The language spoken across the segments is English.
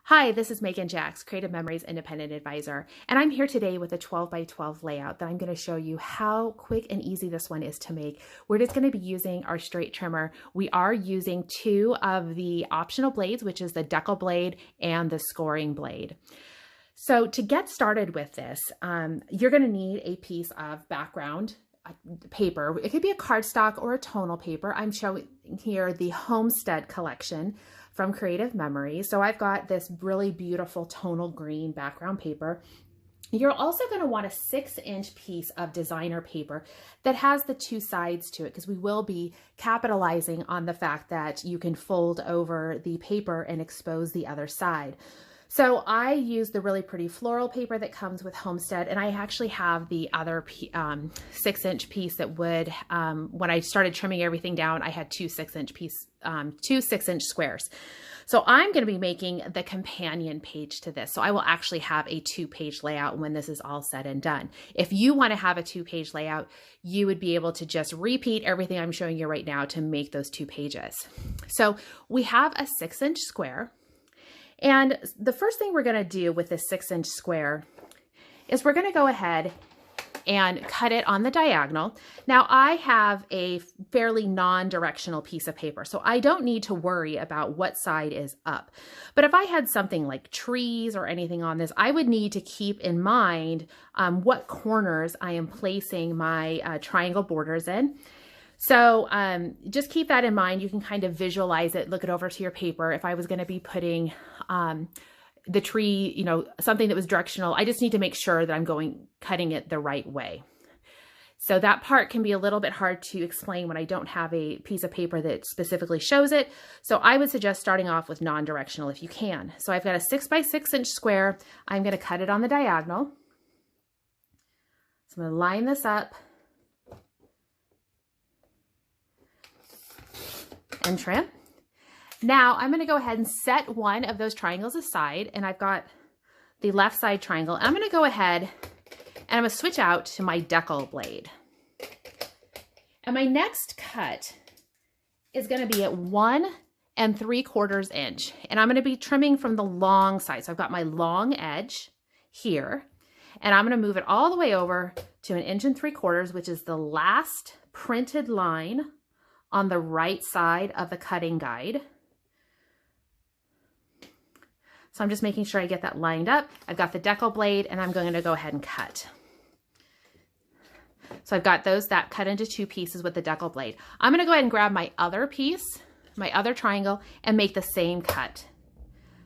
Hi, this is Megan Jacks, Creative Memories Independent Advisor, and I'm here today with a 12 by 12 layout that I'm going to show you how quick and easy this one is to make. We're just going to be using our straight trimmer. We are using two of the optional blades, which is the decal blade and the scoring blade. So to get started with this, you're going to need a piece of background paper. It could be a cardstock or a tonal paper. I'm showing here the Homestead collection from Creative Memories. So I've got this really beautiful tonal green background paper. You're also going to want a 6-inch piece of designer paper that has the two sides to it, because we will be capitalizing on the fact that you can fold over the paper and expose the other side. So I use the really pretty floral paper that comes with Homestead, and I actually have the other 6-inch piece that would, when I started trimming everything down, I had two 6-inch squares. So I'm going to be making the companion page to this. So I will actually have a 2-page layout when this is all said and done. If you want to have a 2-page layout, you would be able to just repeat everything I'm showing you right now to make those 2 pages. So we have a 6-inch square. And the first thing we're going to do with this 6-inch square is we're going to go ahead and cut it on the diagonal. Now I have a fairly non-directional piece of paper, so I don't need to worry about what side is up. But if I had something like trees or anything on this, I would need to keep in mind what corners I am placing my triangle borders in. So just keep that in mind. You can kind of visualize it, look it over to your paper. If I was going to be putting the tree, something that was directional, I just need to make sure that I'm cutting it the right way. So that part can be a little bit hard to explain when I don't have a piece of paper that specifically shows it. So I would suggest starting off with non-directional if you can. So I've got a 6 by 6-inch square. I'm going to cut it on the diagonal. So I'm going to line this up and trim. Now I'm going to go ahead and set one of those triangles aside, and I've got the left side triangle. I'm going to go ahead and I'm going to switch out to my decal blade. And my next cut is going to be at 1 3/4 inch, and I'm going to be trimming from the long side. So I've got my long edge here, and I'm going to move it all the way over to 1 3/4 inches, which is the last printed line on the right side of the cutting guide. So I'm just making sure I get that lined up. I've got the decal blade, and I'm going to go ahead and cut. So I've got that cut into 2 pieces with the decal blade. I'm going to go ahead and grab my other piece, my other triangle, and make the same cut.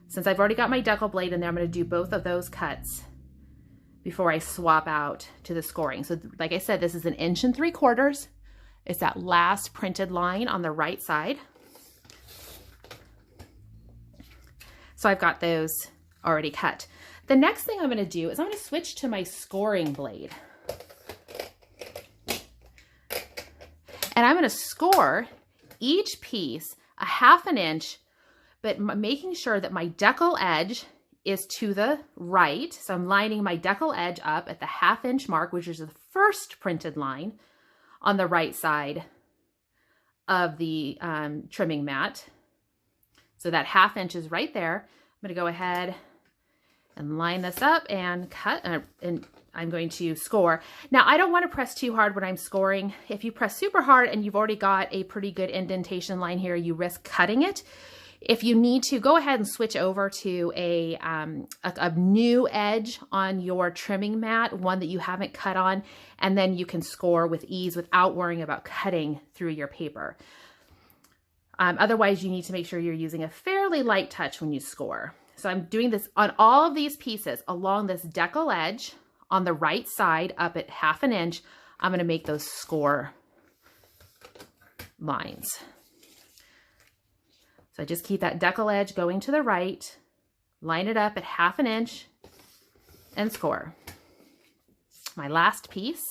Since I've already got my decal blade in there, I'm going to do both of those cuts before I swap out to the scoring. So like I said, this is 1 3/4 inches. It's that last printed line on the right side. So I've got those already cut. The next thing I'm going to do is I'm going to switch to my scoring blade. And I'm going to score each piece a 1/2 inch, but making sure that my decal edge is to the right. So I'm lining my decal edge up at the 1/2 inch mark, which is the first printed line on the right side of the trimming mat. So that 1/2 inch is right there. I'm going to go ahead and line this up and cut, and I'm going to score. Now I don't want to press too hard when I'm scoring. If you press super hard and you've already got a pretty good indentation line here, you risk cutting it. If you need to, go ahead and switch over to a new edge on your trimming mat, one that you haven't cut on, and then you can score with ease without worrying about cutting through your paper. Otherwise, you need to make sure you're using a fairly light touch when you score. So I'm doing this on all of these pieces along this decal edge on the right side up at 1/2 inch. I'm going to make those score lines. So just keep that decal edge going to the right, line it up at 1/2 inch, and score. My last piece.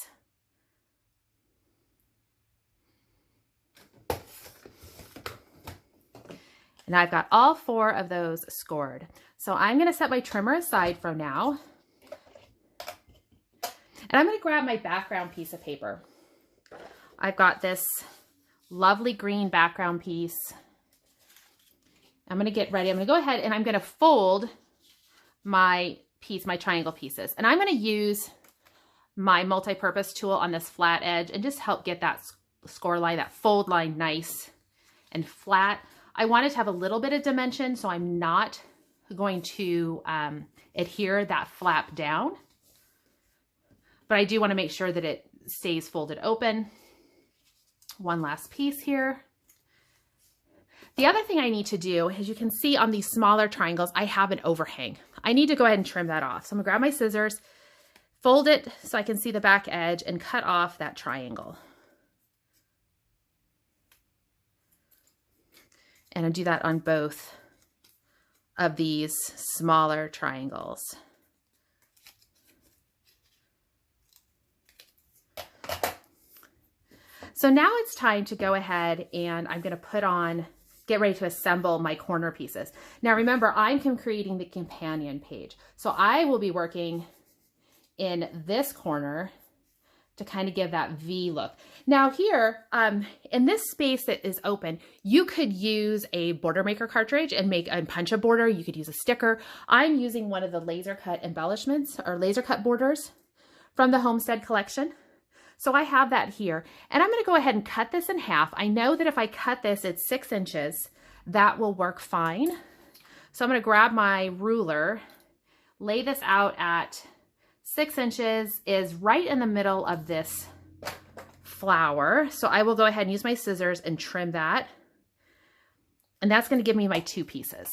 And I've got all 4 of those scored. So I'm going to set my trimmer aside for now. And I'm going to grab my background piece of paper. I've got this lovely green background piece. I'm gonna get ready. I'm gonna go ahead and I'm gonna fold my triangle pieces. And I'm gonna use my multi-purpose tool on this flat edge and just help get that score line, that fold line nice and flat. I want it to have a little bit of dimension, so I'm not going to adhere that flap down, but I do want to make sure that it stays folded open. One last piece here. The other thing I need to do, as you can see on these smaller triangles, I have an overhang. I need to go ahead and trim that off. So I'm gonna grab my scissors, fold it so I can see the back edge, and cut off that triangle. And I do that on both of these smaller triangles. So now it's time to go ahead and I'm gonna get ready to assemble my corner pieces. Now remember, I'm creating the companion page. So I will be working in this corner to kind of give that V look. Now here, in this space that is open, you could use a border maker cartridge and punch a border. You could use a sticker. I'm using one of the laser cut embellishments or laser cut borders from the Homestead collection. So I have that here, and I'm gonna go ahead and cut this in half. I know that if I cut this at 6 inches, that will work fine. So I'm gonna grab my ruler, lay this out at 6 inches is right in the middle of this flower. So I will go ahead and use my scissors and trim that. And that's gonna give me my 2 pieces.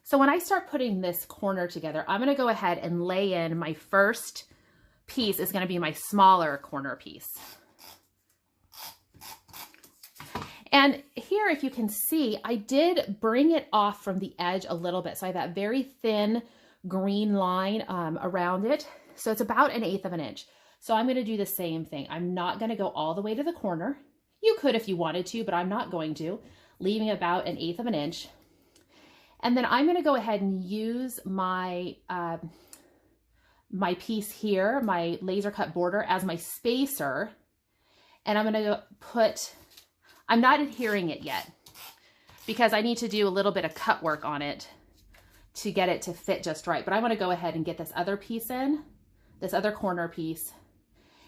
So when I start putting this corner together, I'm gonna go ahead and lay in my first piece is going to be my smaller corner piece. And here, if you can see, I did bring it off from the edge a little bit. So I have that very thin green line around it. So it's about 1/8 of an inch. So I'm going to do the same thing. I'm not going to go all the way to the corner. You could if you wanted to, but I'm not going to, leaving about 1/8 of an inch. And then I'm going to go ahead and use my piece here, my laser cut border, as my spacer. And I'm gonna I'm not adhering it yet because I need to do a little bit of cut work on it to get it to fit just right. But I wanna go ahead and get this other piece in, this other corner piece.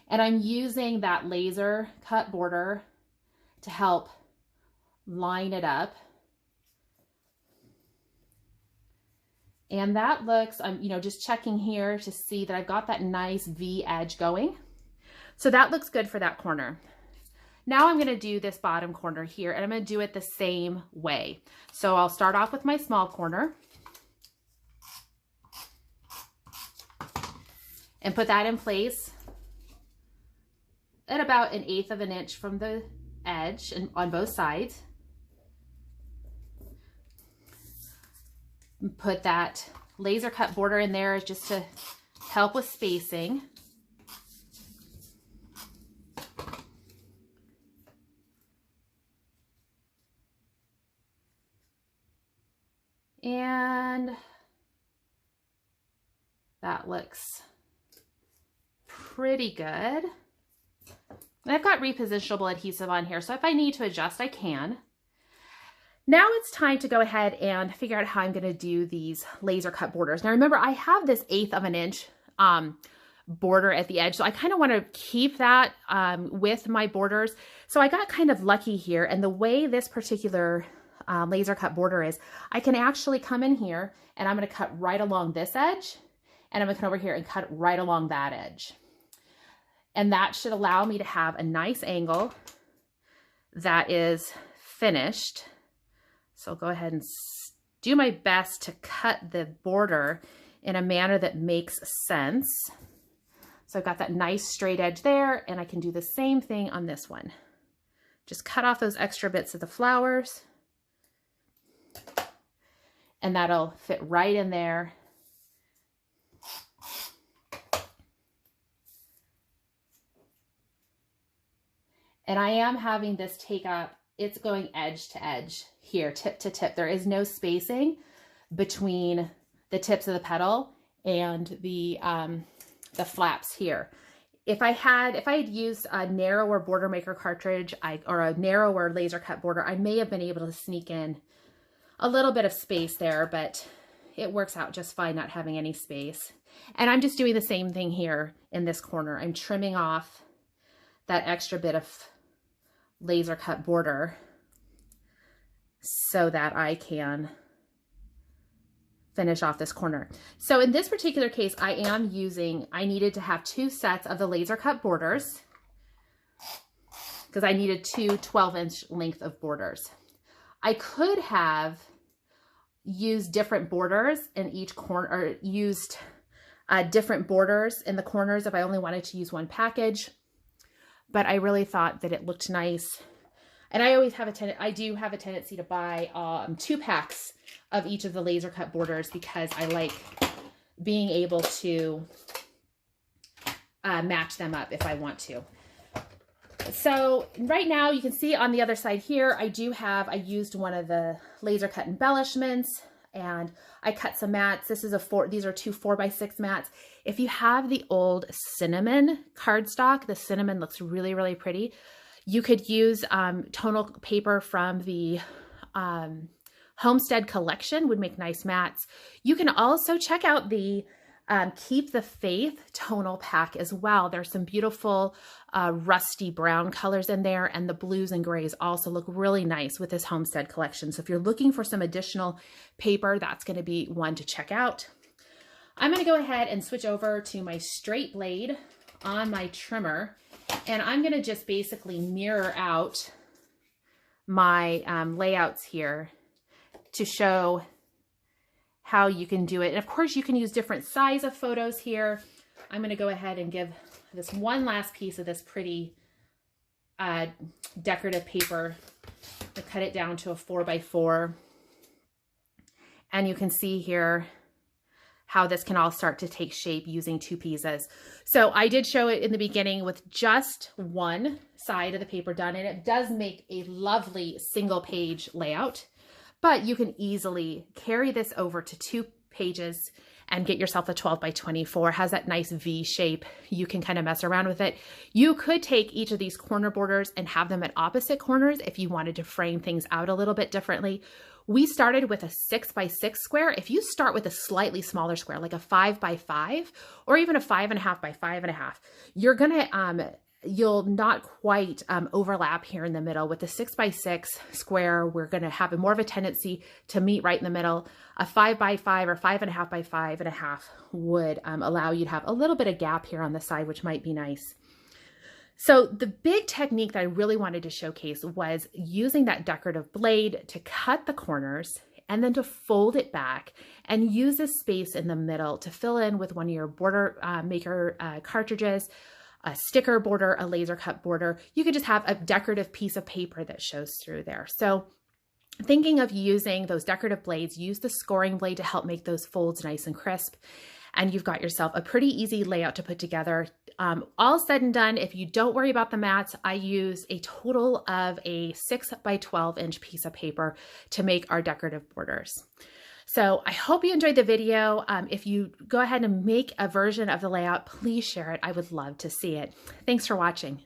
And I'm using that laser cut border to help line it up. And that looks, I'm just checking here to see that I've got that nice V edge going. So that looks good for that corner. Now I'm gonna do this bottom corner here, and I'm gonna do it the same way. So I'll start off with my small corner and put that in place at about 1/8 of an inch from the edge and on both sides. Put that laser cut border in there just to help with spacing. And that looks pretty good. And I've got repositionable adhesive on here, so if I need to adjust, I can. Now it's time to go ahead and figure out how I'm going to do these laser cut borders. Now remember, I have this 1/8 of an inch border at the edge, so I kind of want to keep that with my borders. So I got kind of lucky here, and the way this particular laser cut border is, I can actually come in here and I'm going to cut right along this edge, and I'm going to come over here and cut right along that edge. And that should allow me to have a nice angle that is finished. So I'll go ahead and do my best to cut the border in a manner that makes sense. So I've got that nice straight edge there, and I can do the same thing on this one. Just cut off those extra bits of the flowers, and that'll fit right in there. And I am having this take up, it's going edge to edge here, tip to tip. There is no spacing between the tips of the petal and the flaps here. If I had used a narrower border maker cartridge or a narrower laser cut border, I may have been able to sneak in a little bit of space there, but it works out just fine not having any space. And I'm just doing the same thing here in this corner. I'm trimming off that extra bit of laser cut border so that I can finish off this corner. So in this particular case, I needed to have 2 sets of the laser cut borders because I needed 2 12-inch length of borders. I could have used different borders in each corner, or used different borders in the corners if I only wanted to use one package, but I really thought that it looked nice. And I do have a tendency to buy 2 packs of each of the laser cut borders because I like being able to match them up if I want to. So right now you can see on the other side here, I used one of the laser cut embellishments and I cut some mats. These are 2 4x6 mats. If you have the old cinnamon cardstock, the cinnamon looks really, really pretty. You could use tonal paper from the Homestead collection, would make nice mats. You can also check out the Keep the Faith tonal pack as well. There's some beautiful rusty brown colors in there, and the blues and grays also look really nice with this Homestead collection. So if you're looking for some additional paper, that's going to be one to check out. I'm going to go ahead and switch over to my straight blade on my trimmer, and I'm going to just basically mirror out my layouts here to show how you can do it. And of course you can use different size of photos here. I'm going to go ahead and give this one last piece of this pretty decorative paper to cut it down to a 4x4. And you can see here how this can all start to take shape using 2 pieces. So I did show it in the beginning with just one side of the paper done, and it does make a lovely single page layout. But you can easily carry this over to 2 pages and get yourself a 12x24. It has that nice V shape. You can kind of mess around with it. You could take each of these corner borders and have them at opposite corners if you wanted to frame things out a little bit differently. We started with a 6x6 square. If you start with a slightly smaller square, like a 5x5 or even a 5.5 by 5.5, you'll not quite overlap here in the middle. With the 6x6 square, we're going to have more of a tendency to meet right in the middle. A 5x5 or 5.5 by 5.5 would allow you to have a little bit of gap here on the side, which might be nice. So the big technique that I really wanted to showcase was using that decorative blade to cut the corners and then to fold it back and use this space in the middle to fill in with one of your border maker cartridges, a sticker border, a laser cut border. You could just have a decorative piece of paper that shows through there. So thinking of using those decorative blades, use the scoring blade to help make those folds nice and crisp. And you've got yourself a pretty easy layout to put together. All said and done, if you don't worry about the mats, I use a total of a 6x12 inch piece of paper to make our decorative borders. So I hope you enjoyed the video. If you go ahead and make a version of the layout, please share it. I would love to see it. Thanks for watching.